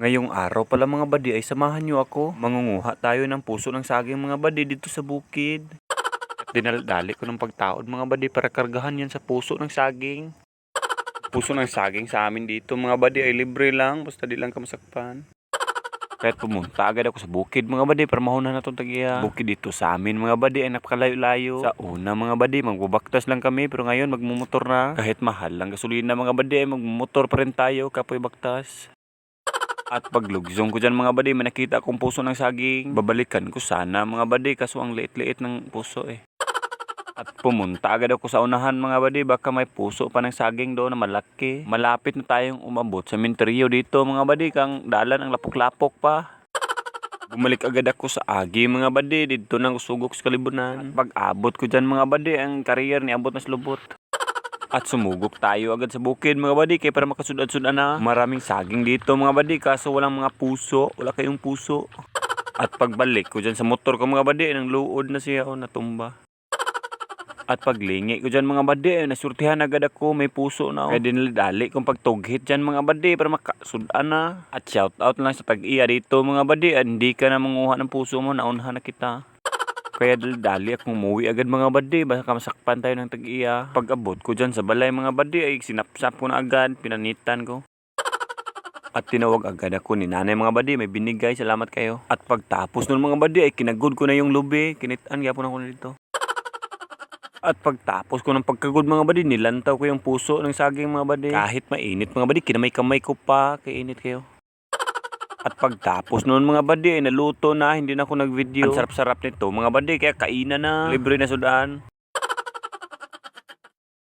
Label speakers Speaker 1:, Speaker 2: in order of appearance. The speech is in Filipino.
Speaker 1: Ngayong araw pala mga badi ay samahan nyo ako. Mangunguha tayo ng puso ng saging mga badi dito sa bukid. At dinaldali ko ng pagtaod mga badi para kargahan yan sa puso ng saging. Puso ng saging sa amin dito mga badi ay libre lang, basta di lang kamasakpan. Kahit pumunta agad ako sa bukid mga badi para mahunan na itong tagiya. Bukid dito sa amin mga badi ay napakalayo-layo. Sa una mga badi magbabaktas lang kami, pero ngayon magmumotor na. Kahit mahal lang gasolina mga badi ay magmumotor pa rin tayo kapoy baktas. At paglugzong ko dyan mga badi, may nakita akong puso ng saging. Babalikan ko sana mga badi, kaso ang liit-liit ng puso eh. At pumunta agad ako sa unahan mga badi, baka may puso pa ng saging doon na malaki. Malapit na tayong umabot sa minteryo dito mga badi, kang dalan ang lapok-lapok pa. Bumalik agad ako sa agi mga badi, dito nang usugok sa kalibunan. At pag-abot ko dyan mga badi, ang career ni abot na sa lubot. At sumugok tayo agad sa bukid mga badi, kaya para makasudad-sudan na. Maraming saging dito mga badi, kaso walang mga puso, wala kayong puso. At pagbalik ko dyan sa motor ko mga badi, nang luod na siya o natumba. At paglingi ko dyan mga badi, nasurtihan agad ako, may puso na. Kaya dinalidali kong pagtughit dyan mga badi para makasudan na. At shoutout lang sa tag-iya dito mga badi, at hindi ka na manguha ng puso mo, naunhan na kita. Kaya dali akong umuwi agad mga badi, baka masakpan tayo ng tag-iya. Pag-abot ko dyan sa balay mga badi ay sinapsap ko na agad, pinanitan ko. At tinawag agad ako ni nanay mga badi, may binigay, salamat kayo. At pagtapos nun mga badi ay kinagod ko na yung lubi, kinitaan gyapon ako dito. At pagtapos ko ng pagkagod mga badi, nilantaw ko yung puso ng saging mga badi. Kahit mainit mga badi, kinamay-kamay ko pa, kaya init kayo. At pagtapos noon mga badi ay naluto na, hindi na ako nag-video. Ang sarap-sarap nito mga badi, kaya kainan na, libre na sudan.